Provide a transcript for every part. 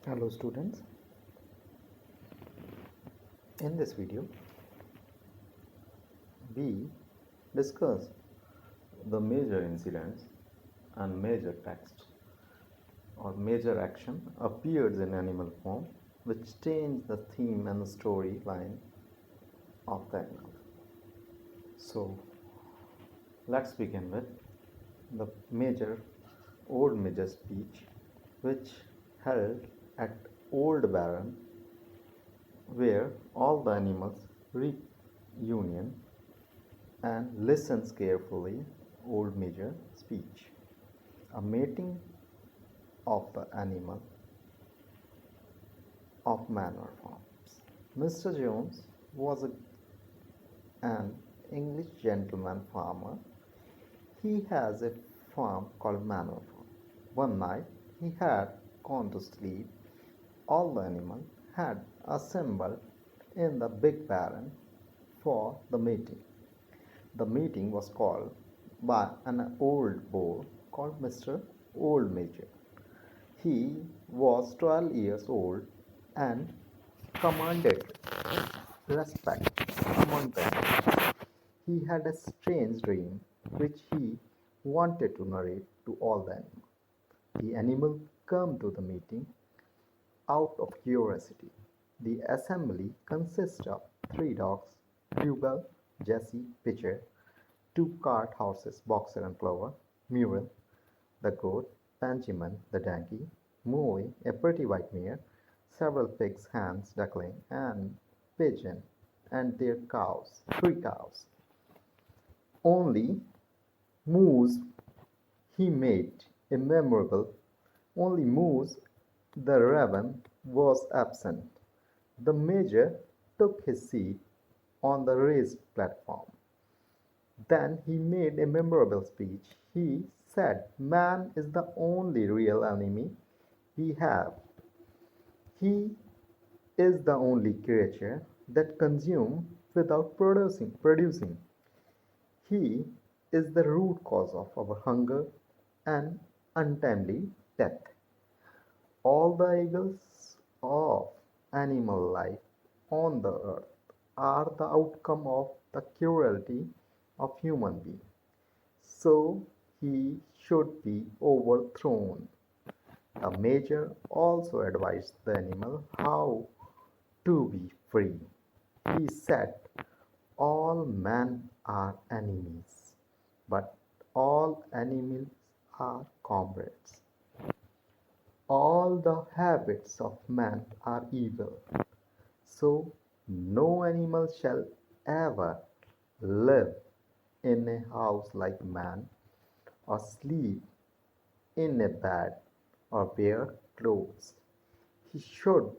Hello students, in this video we discuss the major incidents and major text or major action appears in animal form which change the theme and the storyline of the animal. So let's begin with the old major speech which held at Old Barren where all the animals reunion and listens carefully old major speech. A mating of the animal of manor farms. Mr. Jones was an English gentleman farmer. He has a farm called Manor Farm. One night he had gone to sleep. All the animals had assembled in the big barn for the meeting. The meeting was called by an old bull called Mr. Old Major. He was 12 years old and commanded respect among them. He had a strange dream which he wanted to narrate to all the animals. The animals come to the meeting out of curiosity. The assembly consists of 3 dogs, Bugle, Jessie, Pitcher, 2 cart horses, Boxer and Clover, Muriel, the goat, Benjamin, the donkey, Molly, a pretty white mare, several pigs, hens, duckling, and pigeon, and their cows, 3 cows. Only Moose he made a memorable. Only Moose the raven was absent. The major took his seat on the raised platform. Then he made a memorable speech. He said, "Man is the only real enemy we have. He is the only creature that consumes without producing. He is the root cause of our hunger and untimely death. All the evils of animal life on the earth are the outcome of the cruelty of human beings. So he should be overthrown." The major also advised the animal how to be free. He said, "All men are enemies, but all animals are comrades. All the habits of man are evil, so no animal shall ever live in a house like man, or sleep in a bed, or wear clothes. He should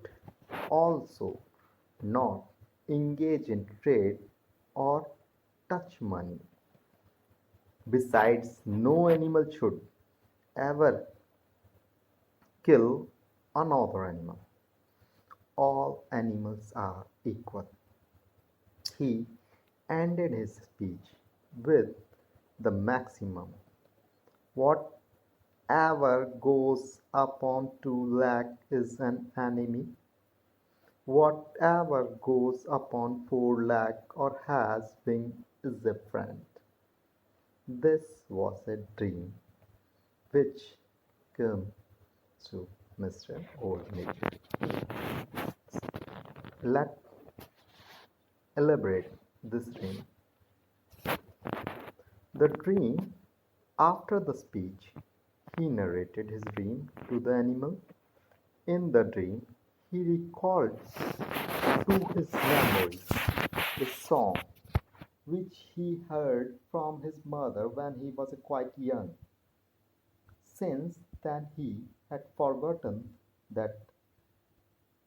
also not engage in trade or touch money. Besides, no animal should ever kill another animal. All animals are equal." He ended his speech with the maximum, "Whatever goes upon 2 legs is an enemy. Whatever goes upon 4 legs or has wings is a friend." This was a dream which came to Mr. Old Major. Let's elaborate this dream. The dream, after the speech, he narrated his dream to the animal. In the dream, he recalled to his memory a song which he heard from his mother when he was quite young. Since then, he had forgotten that,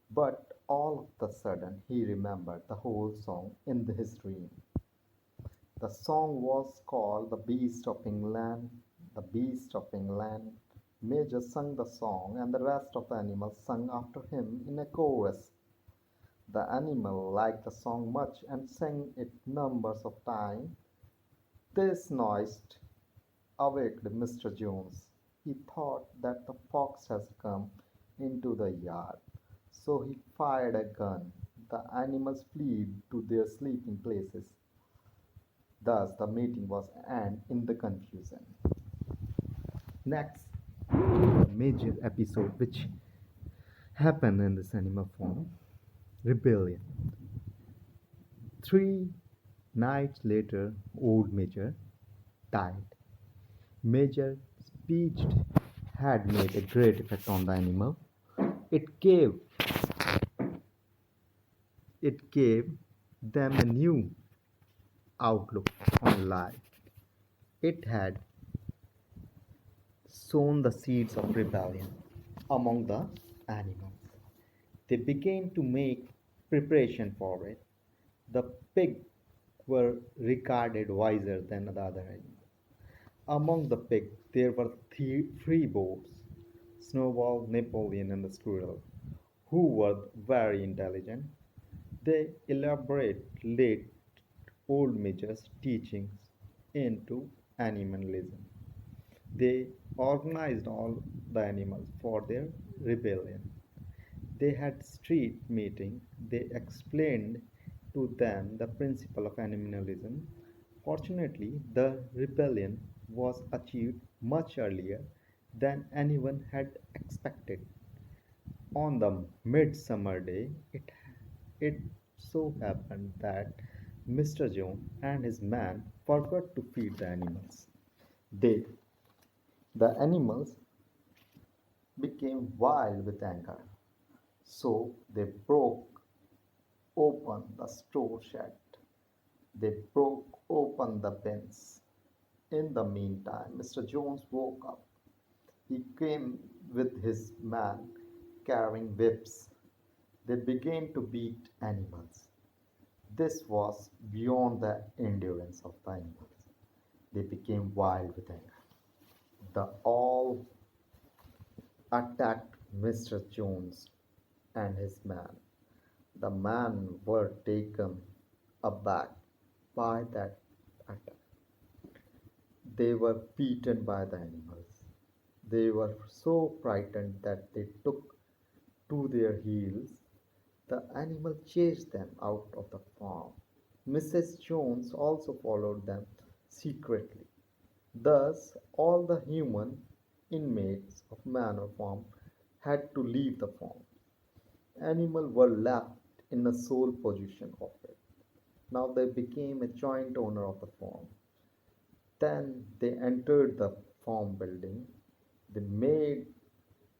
but all of a sudden he remembered the whole song in his dream. The song was called "The Beast of England." The Beast of England. Major sung the song, and the rest of the animals sung after him in a chorus. The animal liked the song much and sang it numbers of times. This noise awaked Mr. Jones. He thought that the fox has come into the yard. So he fired a gun. The animals fled to their sleeping places. Thus, the meeting was end in the confusion. Next, a major episode which happened in this animal form rebellion. 3 nights later, old Major died. Major's speech had made a great effect on the animal. It gave it gave them a new outlook on life. It had sown the seeds of rebellion among the animals. They began to make preparation for it. The pigs were regarded wiser than the other animals. Among the pigs, there were three boars Snowball, Napoleon, and the squirrel, who were very intelligent. They elaborated old Major's teachings into animalism. They organized all the animals for their rebellion. They had street meeting. They explained to them the principle of animalism. Fortunately, the rebellion was achieved much earlier than anyone had expected. On the midsummer day, it so happened that Mr. Jones and his man forgot to feed the animals. They, the animals, became wild with anger. So they broke open the store shed. They broke open the bins. In the meantime, Mr. Jones woke up. He came with his man carrying whips. They began to beat animals. This was beyond the endurance of the animals. They became wild with anger. The all attacked Mr. Jones and his man. The men were taken aback by that attack. They were beaten by the animals. They were so frightened that they took to their heels. The animal chased them out of the farm. Mrs. Jones also followed them secretly. Thus, all the human inmates of Manor Farm had to leave the farm. Animals were left in the sole possession of it. Now they became a joint owner of the farm. Then they entered the farm building. They made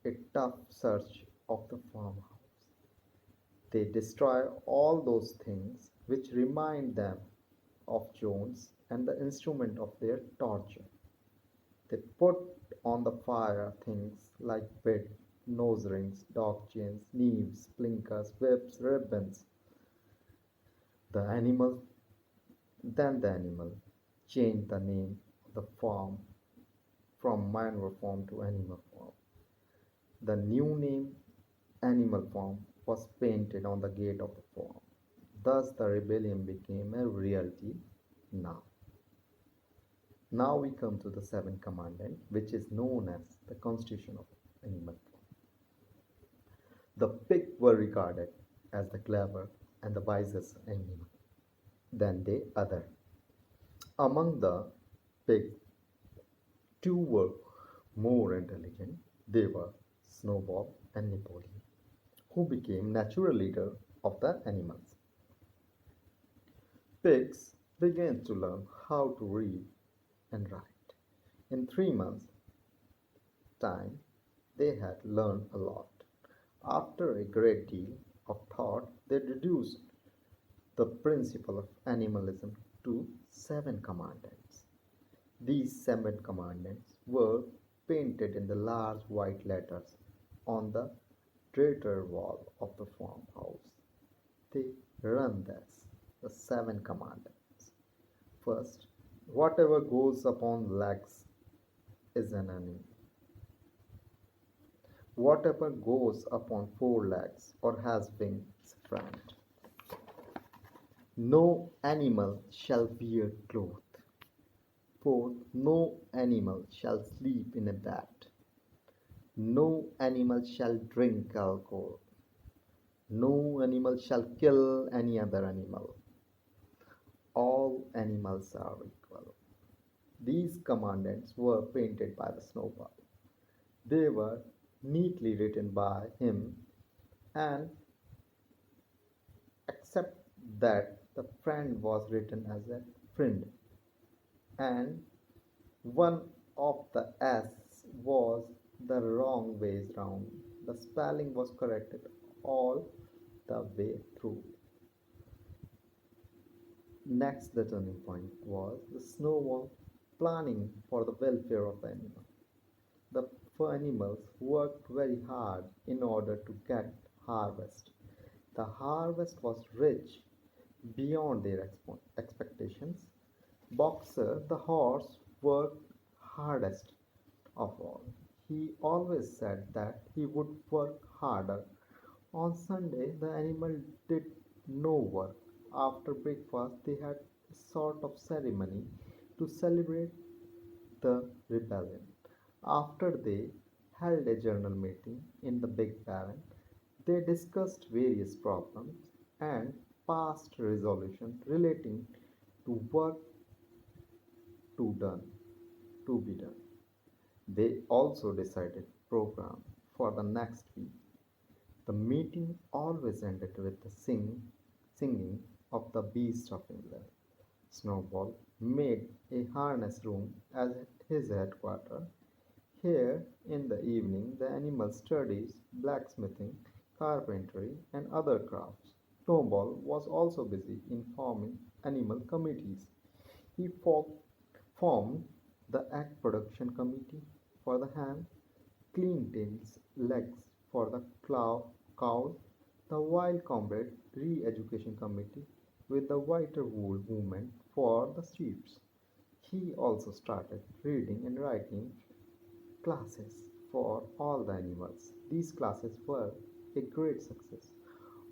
a tough search of the farmhouse. They destroy all those things which remind them of Jones and the instrument of their torture. They put on the fire things like bed, nose rings, dog chains, knives, blinkers, whips, ribbons. The animal the animal changed the name of the farm from Manor Farm to Animal Farm. The new name, Animal Farm, was painted on the gate of the farm. Thus, the rebellion became a reality now. Now we come to the seventh commandment, which is known as the Constitution of Animal Farm. The pig were regarded as the clever and the wisest animal than the other. Among the pigs, two were more intelligent. They were Snowball and Napoleon, who became natural leader of the animals. Pigs began to learn how to read and write. In 3 months' time, they had learned a lot. After a great deal of thought, they reduced the principle of animalism to 7 commandments. These 7 commandments were painted in the large white letters on the traitor wall of the farmhouse. They run thus the 7 commandments. First, whatever goes upon legs is an enemy. Whatever goes upon 4 legs or has wings is a friend. No animal shall wear clothes. Fourth, no animal shall sleep in a bed. No animal shall drink alcohol. No animal shall kill any other animal. All animals are equal. These commandments were painted by the Snowball. They were neatly written by him, and except that the friend was written as a friend, and one of the S was the wrong ways round. The spelling was corrected all the way through. Next, the turning point was the Snowball planning for the welfare of the animal. The animals worked very hard in order to get harvest. The harvest was rich beyond their expectations. Boxer, the horse, worked hardest of all. He always said that he would work harder. On Sunday, the animal did no work. After breakfast, they had a sort of ceremony to celebrate the rebellion. After they held a general meeting in the big barn, they discussed various problems and passed resolution relating to work done to be done. They also decided program for the next week. The meeting always ended with the singing of the Beast of England. Snowball made a harness room as his headquarters. Here, in the evening, the animal studies blacksmithing, carpentry, and other crafts. Snowball was also busy in forming animal committees. He formed the egg production committee for the hen, clean tails legs for the cow, the wild combat re-education committee with the whiter wool movement for the sheep. He also started reading and writing classes for all the animals. These classes were a great success.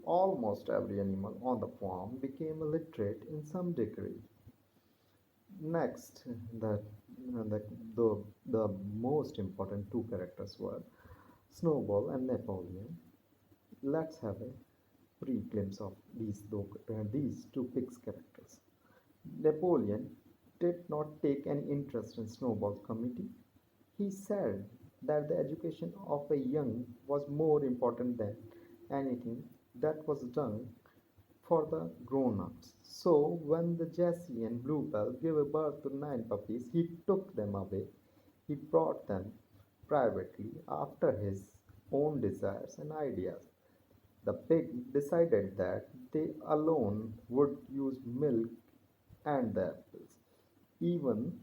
Almost every animal on the farm became literate in some degree. Next, the, the, the most important two characters were Snowball and Napoleon. Let's have a brief glimpse of these two pigs characters. Napoleon did not take any interest in Snowball's committee. He said that the education of a young was more important than anything that was done for the grown-ups. So when the Jessie and Bluebell gave birth to 9 puppies, he took them away. He brought them privately after his own desires and ideas. The pig decided that they alone would use milk and the apples, even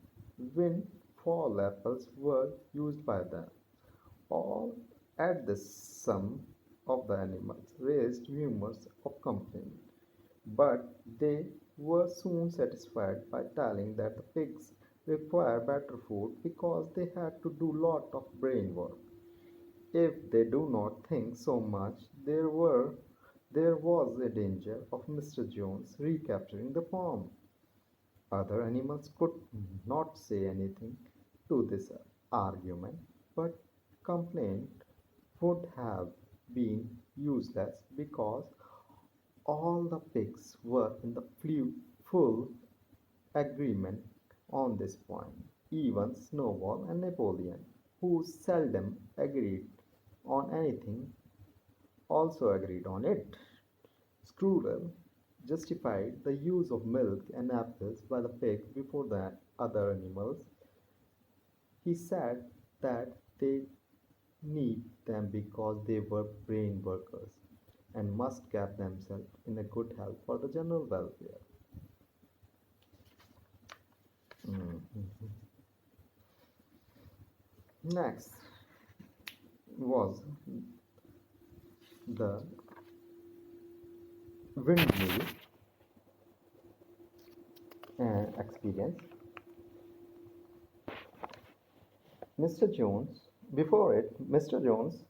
when fall apples were used by them. All at the sum of the animals raised murmurs of complaint, but they were soon satisfied by telling that the pigs require better food because they had to do lot of brain work. If they do not think so much, there was a danger of Mr. Jones recapturing the farm. Other animals could not say anything to this argument, but complaint would have been useless because all the pigs were in the full agreement on this point. Even Snowball and Napoleon, who seldom agreed on anything, also agreed on it. Squirrel justified the use of milk and apples by the pig before the other animals. He said that they need them because they were brain workers and must keep themselves in a good health for the general welfare. Mhm. Next was the windmill experience. Mr. Jones, before it, Mr. Jones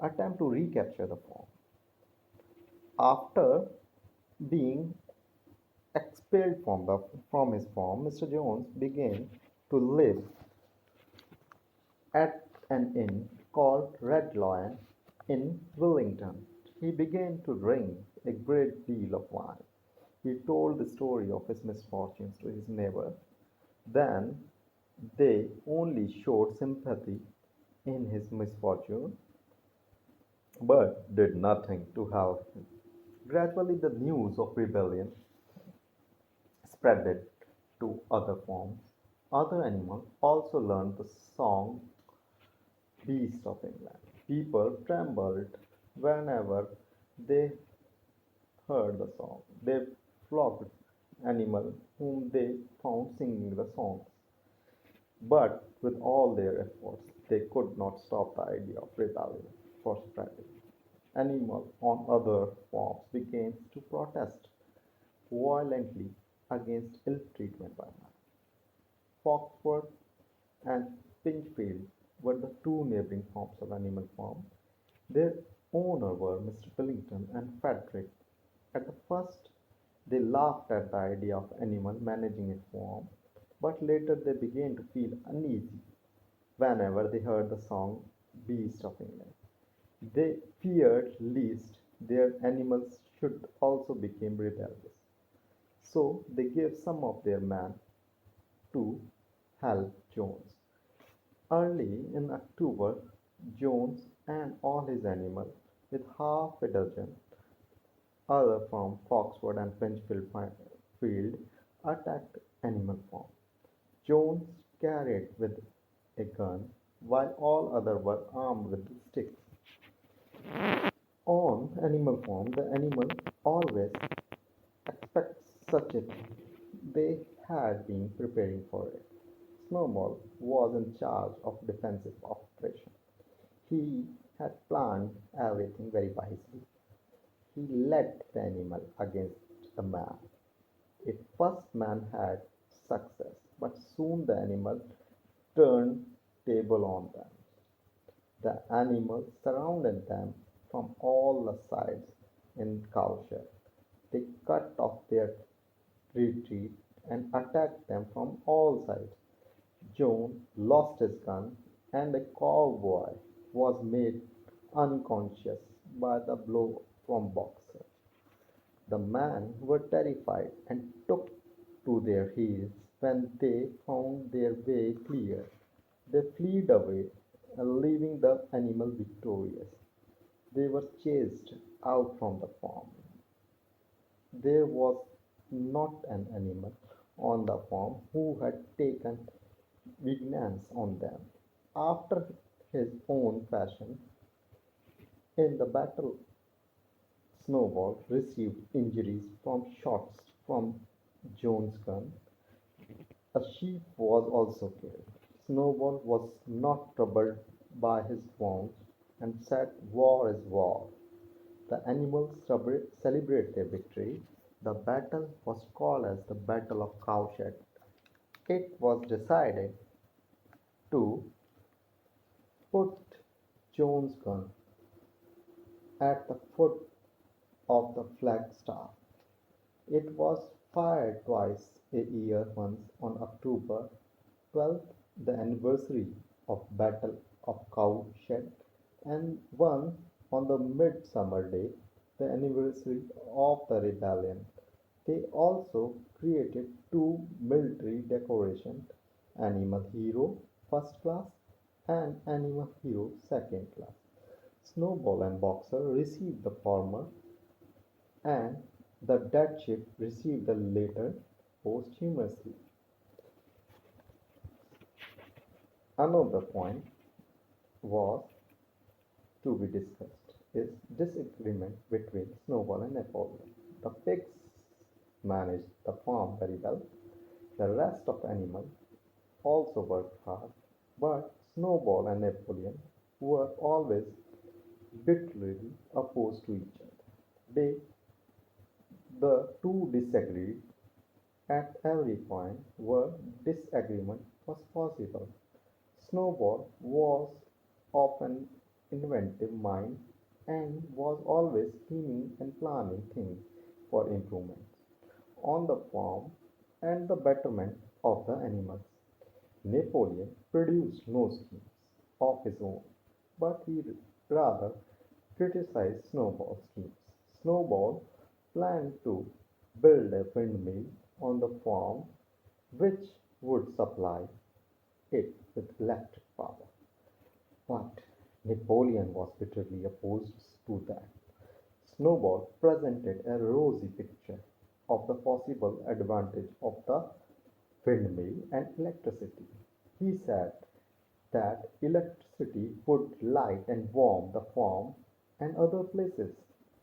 attempt to recapture the farm. After being expelled from his farm, Mr. Jones began to live at an inn called Red Lion in Wellington. He began to drink a great deal of wine. He told the story of his misfortunes to his neighbor. Then they only showed sympathy in his misfortune, but did nothing to help him. Gradually, the news of rebellion spread it to other forms. Other animals also learned the song Beast of England. People trembled whenever they heard the song. They flocked animals whom they found singing the songs. But with all their efforts, they could not stop the idea of rebellion for spreading. Animals on other farms began to protest violently against ill treatment by man. Foxford and Pinchfield were the two neighboring farms of Animal Farm. Their owners were Mr. Billington and Frederick. At the first, they laughed at the idea of Animal managing a farm, but later they began to feel uneasy whenever they heard the song Beast of England. They feared lest their animals should also become rebellious. So they gave some of their men to help Jones. Early in October, Jones and all his animals, with half a dozen others from Foxford and Pinchfield Field, attacked Animal Farm. Jones carried with a gun, while all others were armed with sticks. On Animal Farm, the animal always expects such a thing. They had been preparing for it. Snowball was in charge of defensive operations. He had planned everything very wisely. He led the animal against the man. At first man had success, but soon the animal turned table on them. The animals surrounded them from all the sides in cowshed. They cut off their retreat and attacked them from all sides. John lost his gun, and a cowboy was made unconscious by the blow from Boxer. The men were terrified and took to their heels when they found their way clear. They fled away, leaving the animal victorious. They were chased out from the farm. There was not an animal on the farm who had taken vengeance on them. After his own fashion, in the battle, Snowball received injuries from shots from Jones' gun. A sheep was also killed. Snowball was not troubled by his wounds and said, "War is war." The animals celebrate their victory. The battle was called as the Battle of Cowshed. It was decided to put Jones' gun at the foot of the flagstaff. It was fired twice a year, once on October 12th, the anniversary of Battle of Cowshed, and one on the Midsummer Day, the anniversary of the rebellion. They also created two military decorations: Animal Hero First Class and Animal Hero Second Class. Snowball and Boxer received the former, and the dead ship received the latter posthumously. Another point was to be discussed is disagreement between Snowball and Napoleon. The pigs managed the farm very well. The rest of the animals also worked hard, but Snowball and Napoleon were always bitterly opposed to each other. The two disagreed at every point where disagreement was possible. Snowball was of an inventive mind and was always scheming and planning things for improvements on the farm and the betterment of the animals. Napoleon produced no schemes of his own. but he rather criticized Snowball's schemes. Snowball planned to build a windmill on the farm which would supply it with electric power. But Napoleon was bitterly opposed to that. Snowball presented a rosy picture of the possible advantage of the windmill and electricity. He said that electricity would light and warm the farm and other places.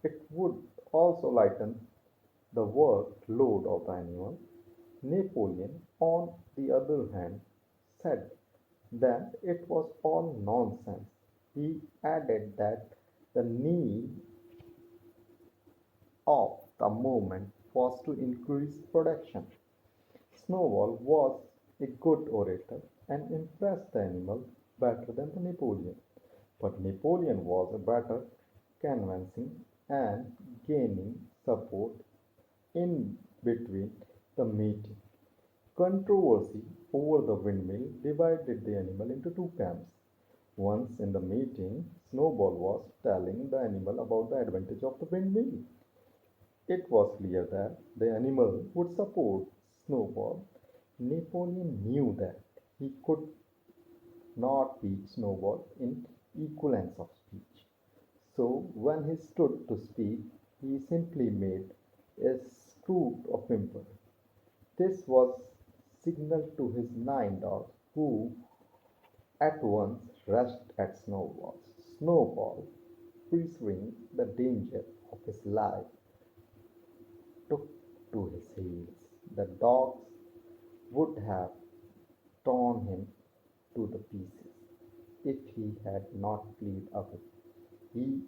It would also lighten the workload of the animal. Napoleon, on the other hand, said that it was all nonsense. He added that the need of the moment was to increase production. Snowball was a good orator and impressed the animal better than the Napoleon. But Napoleon was a better convincing and gaining support in between the meeting. Controversy over the windmill divided the animal into two camps. Once in the meeting, Snowball was telling the animal about the advantage of the windmill. It was clear that the animal would support Snowball. Napoleon knew that he could not beat Snowball in equivalence of speech. So when he stood to speak, he simply made a scoop of whimper. This was signaled to his 9 dogs, who at once rushed at Snowball. Snowball, perceiving the danger of his life, took to his heels. The dogs would have torn him to the pieces if he had not fled away. He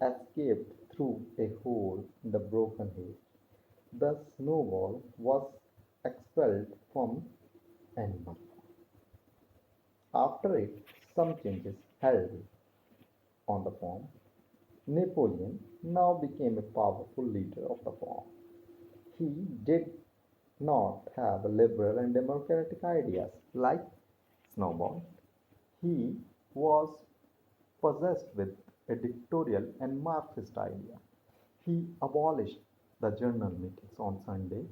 escaped through a hole in the broken hedge. The Snowball was expelled from animal. After it, some changes held on the farm. Napoleon now became a powerful leader of the farm. He did not have liberal and democratic ideas like Snowball. He was possessed with a dictatorial and Marxist idea. He abolished the journal meetings on Sunday.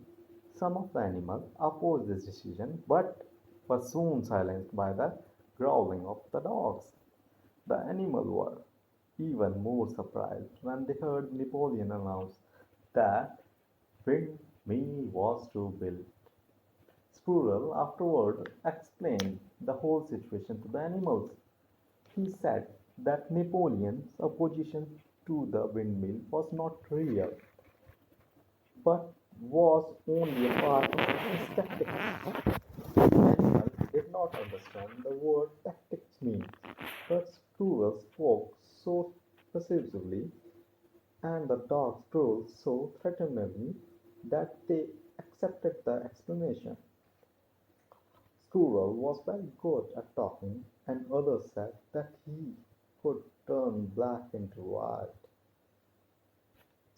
Some of the animals opposed this decision but were soon silenced by the growling of the dogs. The animals were even more surprised when they heard Napoleon announce that windmill was to build. Squirrel afterward explained the whole situation to the animals. He said that Napoleon's opposition to the windmill was not real, but was only a part of his tactics. Animals did not understand the word tactics means, but Squirrel spoke so persuasively and the dogs growled so threateningly that they accepted the explanation. Squirrel was very good at talking, and others said that he could turn black into white.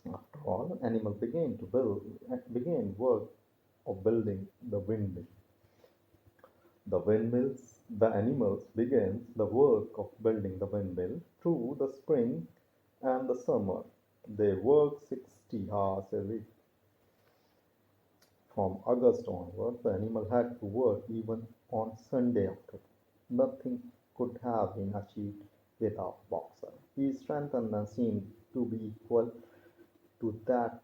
After all, animal began work of building the windmill. The animals began the work of building the windmill through the spring and the summer. They worked 60 hours a week. From August onward, the animal had to work even on Sunday afternoon. Nothing could have been achieved without Boxer. His strength and seemed to be equal to that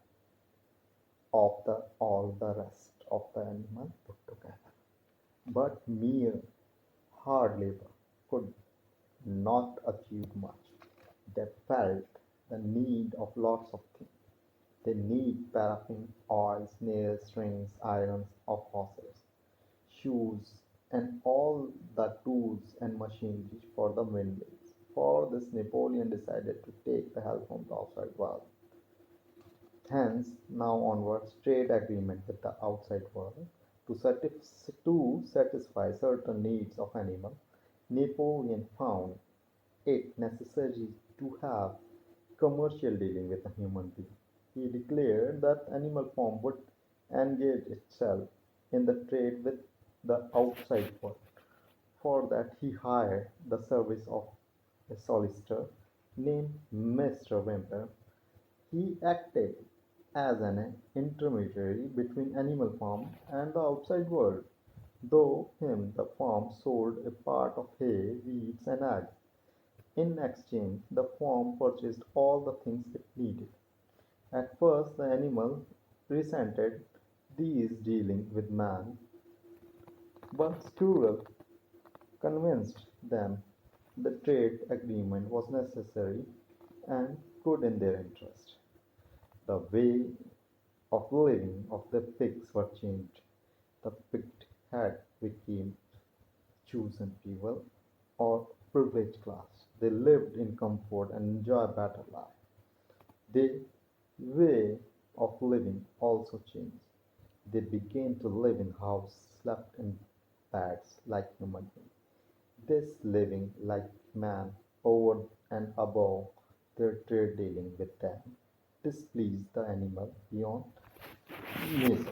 of all the rest of the animal put together. But mere hard labor could not achieve much. They felt the need of lots of things. They need paraffin, oil, nails, strings, irons of horses, shoes, and all the tools and machinery for the windmills. For this, Napoleon decided to take the help from the outside world. Hence, now onwards, trade agreement with the outside world to satisfy certain needs of animal. Napoleon found it necessary to have commercial dealing with a human being. He declared that animal farm would engage itself in the trade with the outside world. For that he hired the service of a solicitor named Mr. Wimper. He acted as an intermediary between Animal Farm and the outside world. Though him, the farm sold a part of hay, wheat, and eggs. In exchange, the farm purchased all the things it needed. At first, the animal resented these dealings with man, but Squirrel convinced them the trade agreement was necessary and good in their interest. The way of living of the pigs were changed. The pigged had became chosen people or privileged class. They lived in comfort and enjoyed better life. Their way of living also changed. They began to live in houses, slept in beds like human beings. This living like man over and above their trade dealing with them displeased the animal beyond measure.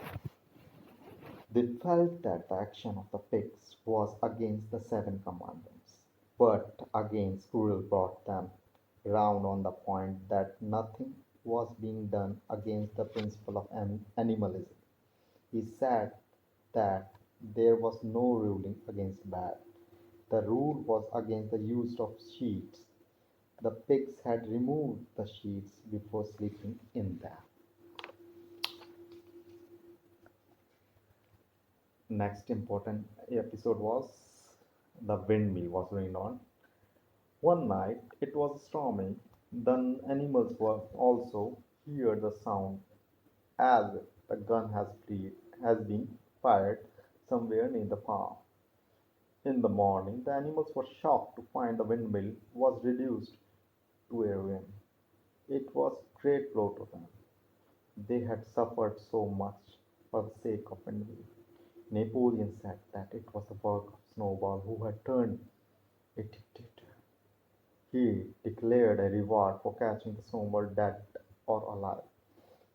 They felt that the action of the pigs was against the seven commandments, but again Squirrel brought them round on the point that nothing was being done against the principle of animalism. He said that there was no ruling against bad. The rule was against the use of sheets. The pigs had removed the sheets before sleeping in them. Next important episode was the windmill was going on. One night it was stormy. The animals were also heard the sound as if the gun has been fired somewhere near the farm. In the morning, the animals were shocked to find the windmill was reduced to a ruin. It was great blow to them. They had suffered so much for the sake of windmill. Napoleon said that it was the work of Snowball who had turned a dictator. He declared a reward for catching the snowball dead or alive.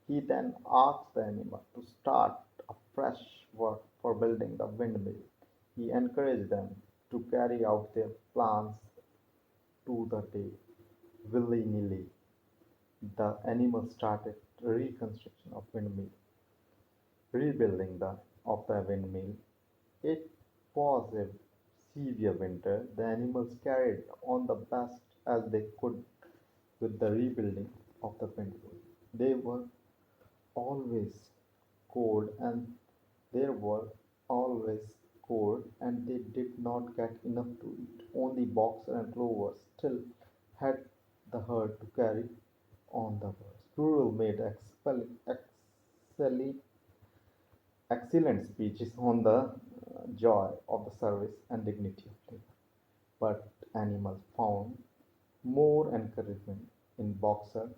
He then asked the animal to start a fresh work for building the windmill. He encouraged them to carry out their plans to the day, willy-nilly. The animal started reconstruction of windmill, rebuilding the windmill. It was a severe winter. The animals carried on the best as they could with the rebuilding of the windmill. They were always cold and there were always cold and they did not get enough to eat. Only Boxer and Clover still had the herd to carry on the work. Squirrel made excellent speeches on the joy of the service and dignity of labor. But animals found more encouragement in Boxer,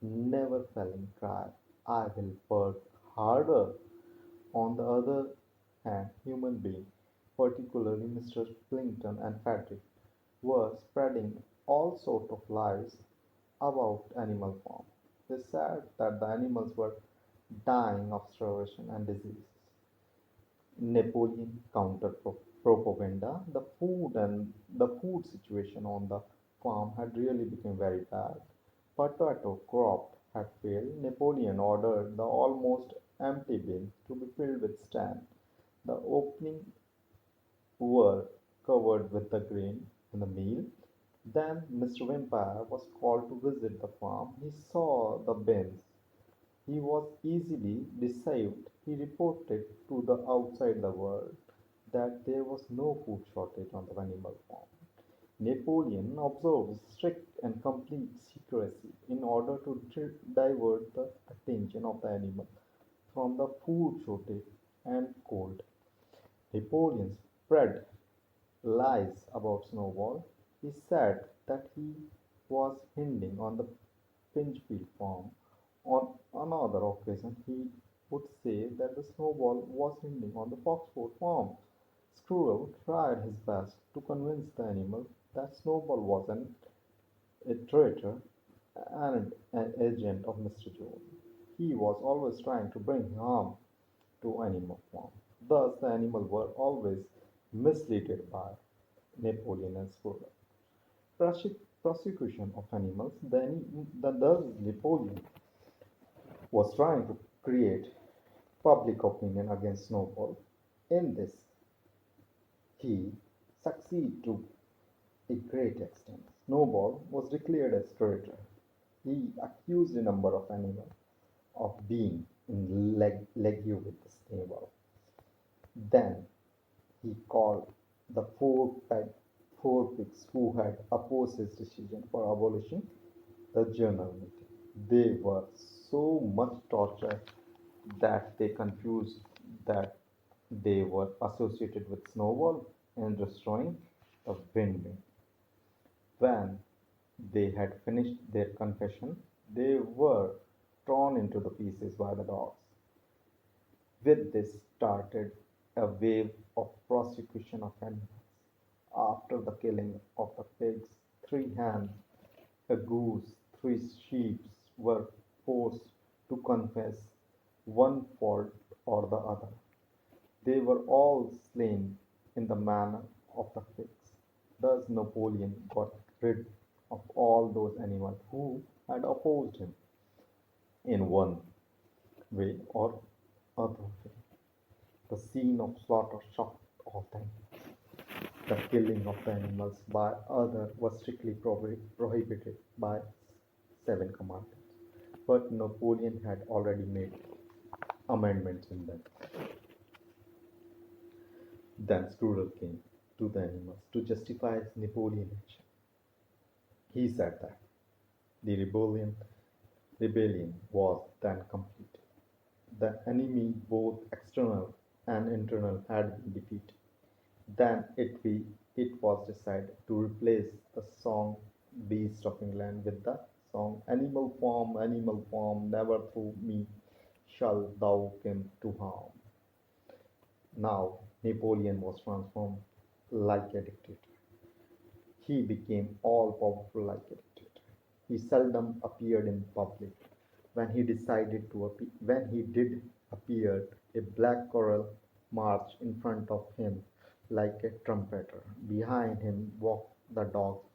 never failing cry, I will work harder. On the other hand, human beings, particularly Mr. Clinton and Frederick, were spreading all sorts of lies about Animal Farm. They said that the animals were dying of starvation and diseases. Napoleon counter-propaganda, the food situation on the farm had really become very bad. Potato crop had failed. Napoleon ordered the almost empty bins to be filled with stand. The opening were covered with the grain in the meal. Then Mr. Vampire was called to visit the farm. He saw the bins. He was easily deceived. He reported to the outside the world that there was no food shortage on the animal farm. Napoleon observed strict and complete secrecy in order to divert the attention of the animal from the food shortage and cold. Napoleon spread lies about Snowball. He said that he was hiding on the Pinchfield farm. On another occasion, he would say that the Snowball was hiding on the Foxford farm. Squirrel tried his best to convince the animal that Snowball wasn't a traitor and an agent of Mr. Jones. He was always trying to bring harm to Animal Farm. Thus, the animals were always misled by Napoleon and Squirrel. prosecution of animals, thus Napoleon was trying to create public opinion against Snowball. In this, he succeeded to a great extent. Snowball was declared as traitor. He accused a number of animals of being in league with the Snowball. Then he called the four pigs who had opposed his decision for abolishing the journal meeting. They were so much tortured that they confused that they were associated with Snowball and destroying the windmill. When they had finished their confession, they were torn into the pieces by the dogs. With this started a wave of prosecution of animals. After the killing of the pigs, three hens, a goose, three sheep were forced to confess one fault or the other. They were all slain in the manner of the pigs. Thus Napoleon got rid of all those animals who had opposed him in one way or other way. The scene of slaughter shocked all them. The killing of the animals by others was strictly prohibited by seven commandments, but Napoleon had already made amendments in them. Then Screwdale came to the animals to justify his Napoleon action. He said that the rebellion was then completed. The enemy, both external and internal, had been defeated. Then it was decided to replace the song Beast of England with the song Animal Farm, never through me shall thou come to harm. Now Napoleon was transformed like a dictator. He became all powerful like a dictator. He seldom appeared in public. When he did appear, a black coral marched in front of him like a trumpeter. Behind him walked the dogs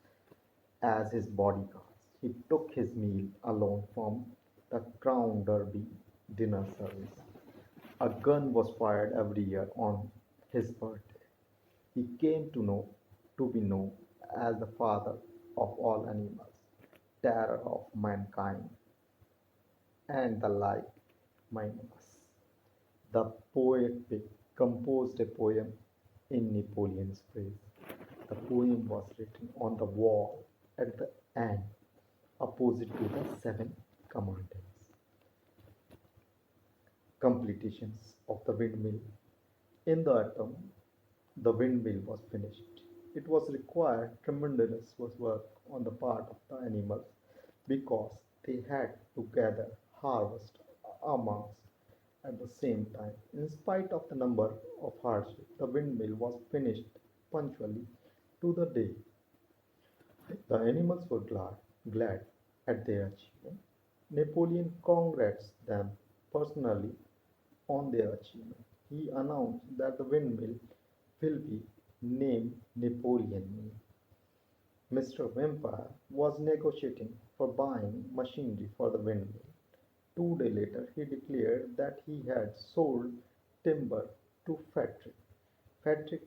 as his bodyguards. He took his meal alone from the Crown Derby dinner service. A gun was fired every year on his birthday. He came to be known as the father of all animals, terror of mankind, and the like minus. The poet Pitt composed a poem in Napoleon's praise. The poem was written on the wall at the end, opposite to the seven commandants. Completions of the windmill. In the autumn, the windmill was finished. It was required tremendous work on the part of the animals because they had to gather, harvest, amongst at the same time. In spite of the number of hardships, the windmill was finished punctually to the day. The animals were glad at their achievement. Napoleon congrats them personally on their achievement. He announced that the windmill will be named Napoleon Mill. Mr. Vampire was negotiating for buying machinery for the windmill. 2 days later, he declared that he had sold timber to Frederick. Frederick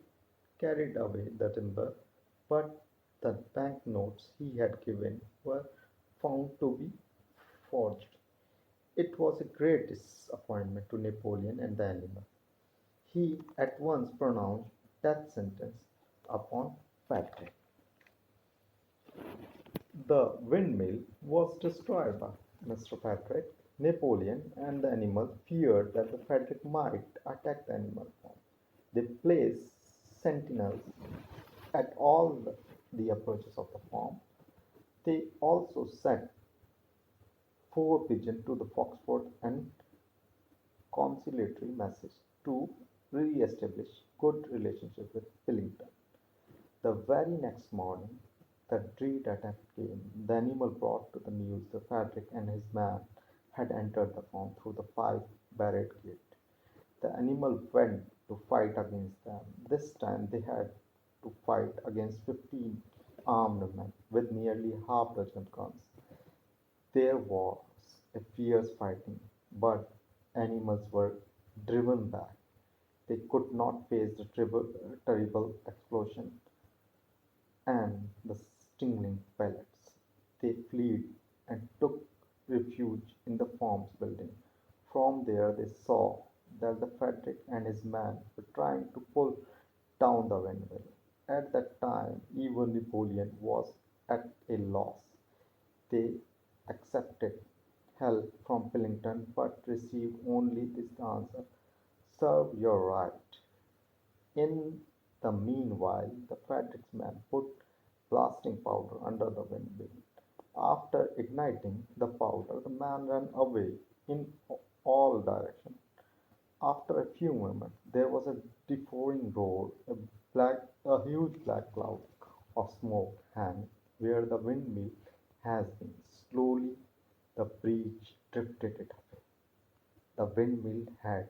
carried away the timber, but the banknotes he had given were found to be forged. It was a great disappointment to Napoleon and the animal. He at once pronounced death sentence upon Frederick. The windmill was destroyed by Mr. Frederick. Napoleon and the animal feared that the Frederick might attack the animal farm. They placed sentinels at all the approaches of the farm. They also sent four pigeons to the Foxford and conciliatory message to re-establish good relationship with Wellington. The very next morning, the dread attack came. The animal brought to the news that Frederick and his men had entered the farm through the five-barred gate. The animal went to fight against them. This time they had to fight against 15 armed men. with nearly half dozen guns. There was a fierce fighting, but animals were driven back. They could not face the terrible explosion and the stinging pellets. They fled and took refuge in the farm's building. From there, they saw that the Frederick and his men were trying to pull down the windmill. At that time, even Napoleon was at a loss. They accepted help from Pillington but received only this answer: serve your right. In the meanwhile, the Frederick's men put blasting powder under the windmill. After igniting the powder, the man ran away in all directions. After a few moments, there was a deafening roar, a huge black cloud of smoke hung where the windmill has been. Slowly, the breeze drifted it away. The windmill had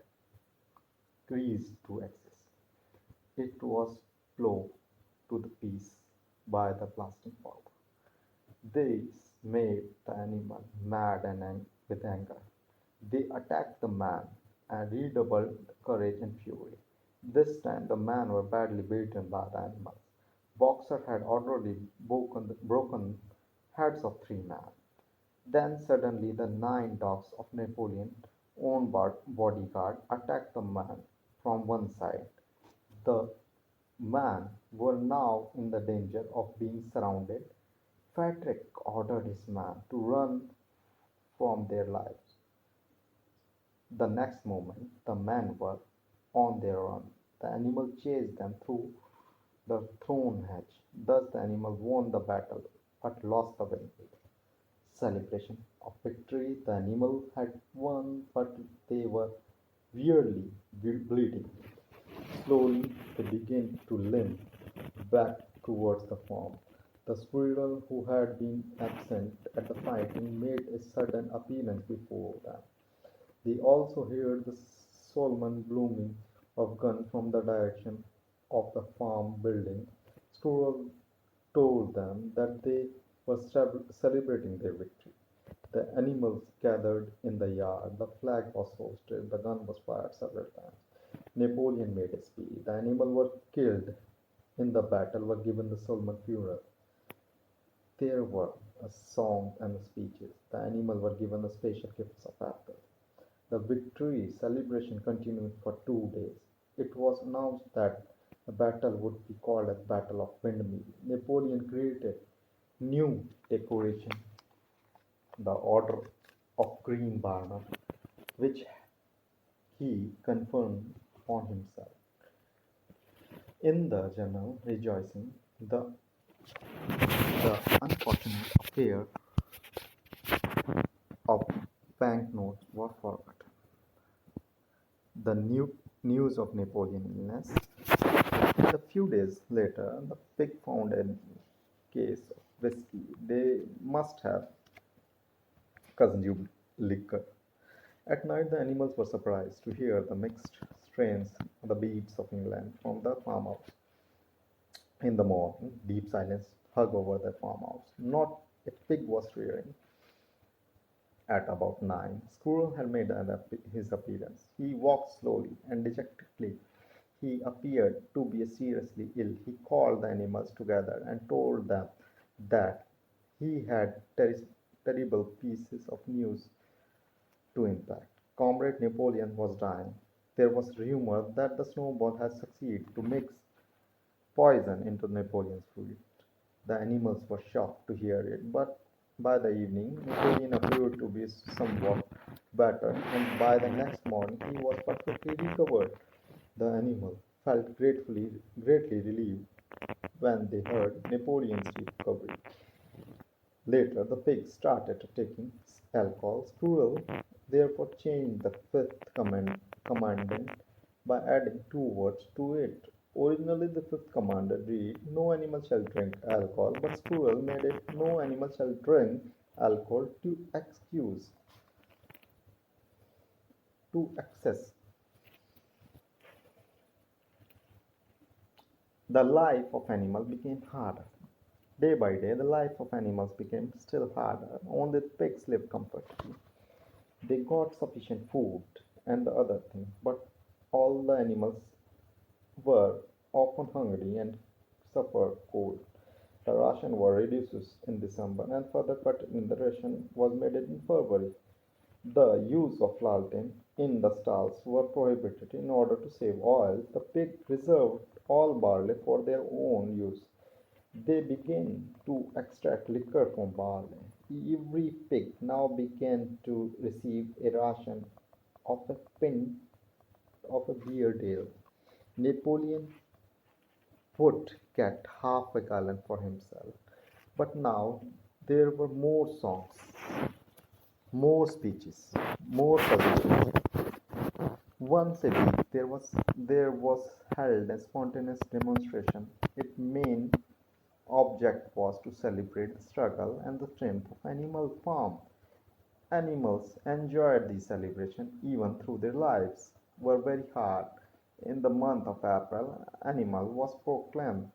ceased to exist. It was blown to the piece by the blasting powder. This made the animal mad and with anger. They attacked the man and redoubled courage and fury. This time the men were badly beaten by the animals. Boxer had already broken heads of three men. Then suddenly the 9 dogs of Napoleon's own bodyguard attacked the man from one side. The men were now in the danger of being surrounded. Frederick ordered his men to run from their lives. The next moment, the men were on their run. The animal chased them through the thorn hedge. Thus, the animal won the battle but lost the victory. Celebration of victory. The animal had won, but they were weirdly bleeding. Slowly, they began to limp back towards the farm. The squirrel, who had been absent at the fighting, made a sudden appearance before them. They also heard the Solomon booming of gun from the direction of the farm building. Squirrel told them that they were celebrating their victory. The animals gathered in the yard. The flag was hoisted. The gun was fired several times. Napoleon made a speech. The animals were killed in the battle were given the Solomon funeral. There were a song and speeches. The animals were given the special gifts of apples. The victory celebration continued for 2 days. It was announced that the battle would be called as Battle of Windmill. Napoleon created new decoration, the Order of Green Banner, which he conferred on himself. In the general rejoicing, the unfortunate affair of banknotes was forgotten. The news of Napoleon's illness. A few days later, the pig found a case of whiskey. They must have consumed liquor. At night, the animals were surprised to hear the mixed strains of the beats of England from the farmhouse. In the morning, deep silence hung over the farmhouse. Not a pig was rearing. At about 9, Squirrel had made his appearance. He walked slowly and dejectedly. He appeared to be seriously ill. He called the animals together and told them that he had terrible pieces of news to impact. Comrade Napoleon was dying. There was rumor that the Snowball had succeeded to mix poison into Napoleon's food. The animals were shocked to hear it, but by the evening Napoleon appeared to be somewhat better, and by the next morning he was perfectly recovered. The animal felt greatly relieved when they heard Napoleon's recovery. Later, the pigs started taking alcohol. Squirrel therefore changed the fifth commandment by adding two words to it. Originally, the fifth commandment read, "No animal shall drink alcohol," but Squirrel made it, "No animal shall drink alcohol to excess." The life of animal became harder. Day by day, the life of animals became still harder. Only the pigs lived comfortably. They got sufficient food and the other things, but all the animals were often hungry and suffered cold. The ration was reduced in December and further cut in the ration was made in February. The use of lantern in the stalls were prohibited in order to save oil. The pig reserved all barley for their own use. They began to extract liquor from barley. Every pig now began to receive a ration of a pint of a beer daily. Napoleon would get half a gallon for himself. But now there were more songs, more speeches, more suggestions. Once a week there was held a spontaneous demonstration. Its main object was to celebrate the struggle and the strength of animal farm. Animals enjoyed the celebration even though their lives were very hard. In the month of April, animal was proclaimed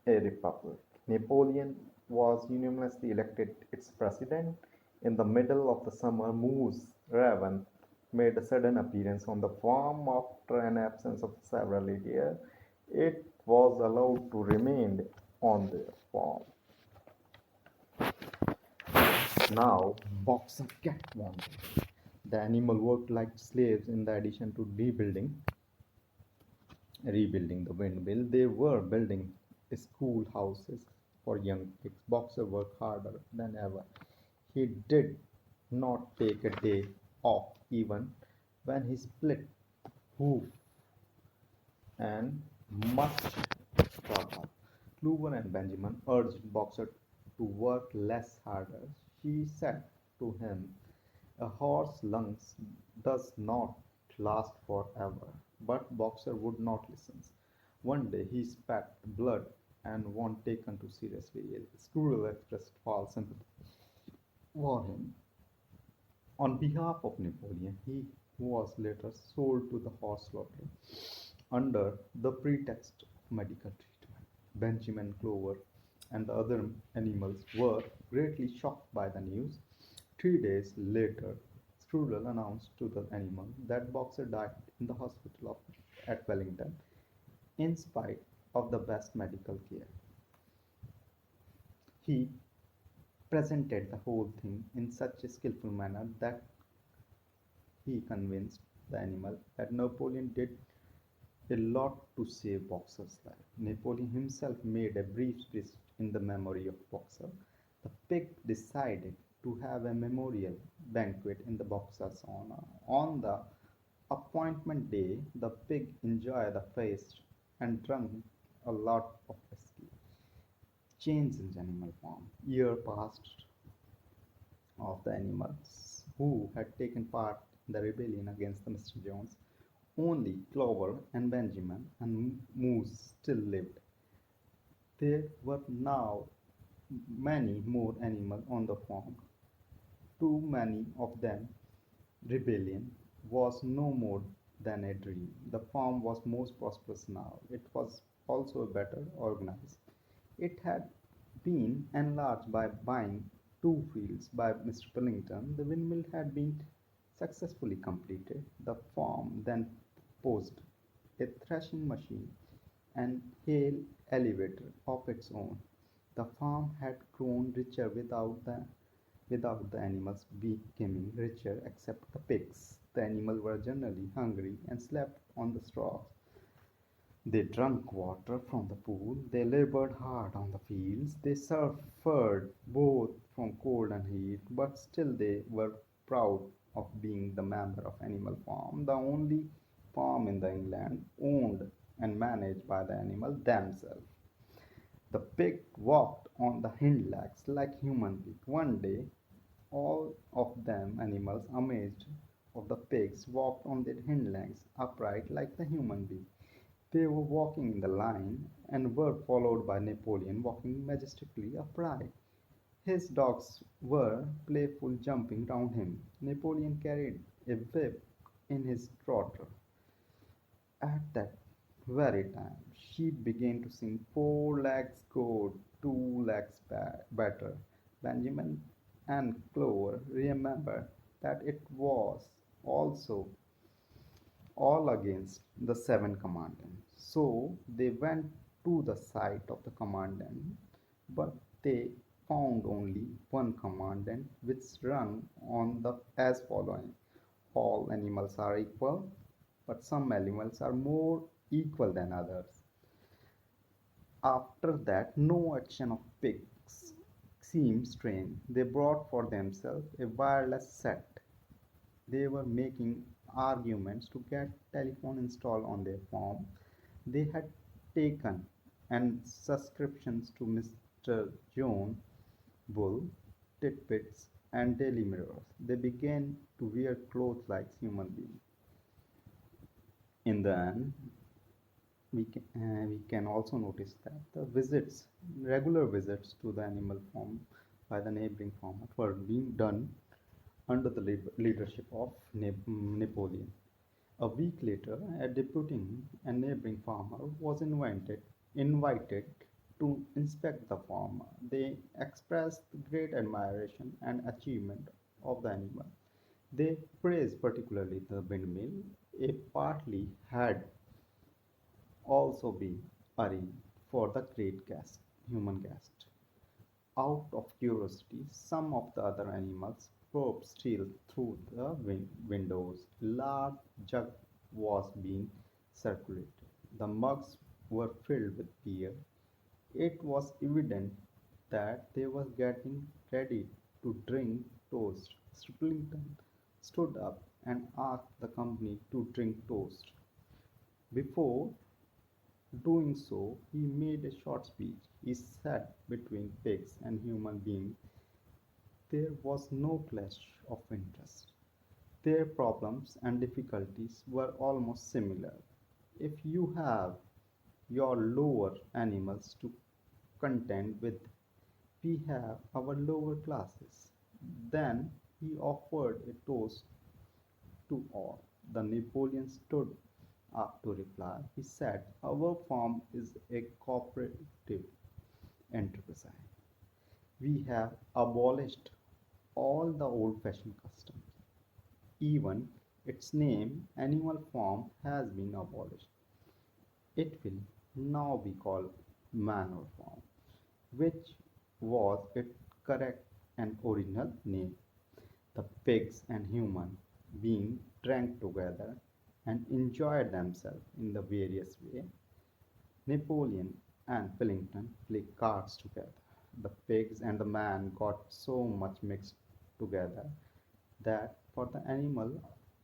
a republic. Napoleon was unanimously elected its president. In the middle of the summer, Moose Raven made a sudden appearance on the farm after an absence of several years. It was allowed to remain on the farm. Now, Boxer kept wanted. The animal worked like slaves in the addition to rebuilding the windmill. They were building schoolhouses for young pigs. Boxer worked harder than ever. He did not take a day off even when he split hoof and much struggle. Clover and Benjamin urged Boxer to work less harder. She said to him, "A horse's lungs does not last forever." But Boxer would not listen. One day he spat blood and was taken to seriously ill. Squirrel expressed false sympathy for him. On behalf of Napoleon, he was later sold to the horse lottery under the pretext of medical treatment. Benjamin, Clover, and the other animals were greatly shocked by the news. 3 days later, Strudel announced to the animal that Boxer died in the hospital at Wellington in spite of the best medical care. He presented the whole thing in such a skillful manner that he convinced the animal that Napoleon did a lot to save Boxer's life. Napoleon himself made a brief speech in the memory of Boxer. The pig decided to have a memorial banquet in the Boxer's honor. On the appointment day, the pig enjoyed the feast and drank a lot of whiskey. Change in animal form. Year passed of the animals who had taken part in the rebellion against the Mr. Jones. Only Clover and Benjamin and Moose still lived. There were now many more animals on the farm. Too many of them. Rebellion was no more than a dream. The farm was most prosperous now. It was also better organized. It had been enlarged by buying 2 fields by Mr. Pillington. The windmill had been successfully completed. The farm then posed a threshing machine and hay elevator of its own. The farm had grown richer without the animals becoming richer except the pigs. The animals were generally hungry and slept on the straw. They drank water from the pool. They labored hard on the fields. They suffered both from cold and heat, but still they were proud of being the member of Animal Farm, the only farm in the England owned and managed by the animals themselves. The pig walked on the hind legs like human beings. One day, all of them animals, amazed of the pigs, walked on their hind legs upright like the human being. They were walking in the line and were followed by Napoleon walking majestically upright. His dogs were playful jumping round him. Napoleon carried a whip in his trotter. At that very time, sheep began to sing, "Four legs go better. Benjamin and Clover remember that it was also all against the seven commandments. So they went to the site of the commandment, but they found only one commandment which ran on the as following: all animals are equal, but some animals are more equal than others. After that, no action of pigs seemed strange. They brought for themselves a wireless set. They were making arguments to get telephone installed on their farm. They had taken and subscriptions to Mr. John Bull, Titbits, and Daily Mirrors. They began to wear clothes like human beings. In the end, we can also notice that the regular visits to the animal farm by the neighboring farmers were being done under the leadership of Napoleon. A week later, a deputy and neighboring farmer was invited to inspect the farm. They expressed great admiration and achievement of the animal. They praised particularly the windmill. A party had also been arranged for the great human guest. Out of curiosity, some of the other animals probed still through the windows. A large jug was being circulated. The mugs were filled with beer. It was evident that they were getting ready to drink toast. Striplington stood up and asked the company to drink toast. Before doing so, he made a short speech. He said between pigs and human beings there was no clash of interest. Their problems and difficulties were almost similar. If you have your lower animals to contend with, we have our lower classes. Then he offered a toast to all. The Napoleon stood up to reply. He said, "Our farm is a cooperative enterprise. We have abolished all the old-fashioned customs. Even its name, Animal Farm, has been abolished. It will now be called Manor Farm, which was its correct and original name. The pigs and human beings drank together and enjoyed themselves in the various way. Napoleon and Wellington played cards together. The pigs and the man got so much mixed together that for the animal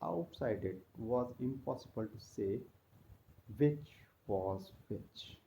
outside it was impossible to say which was which."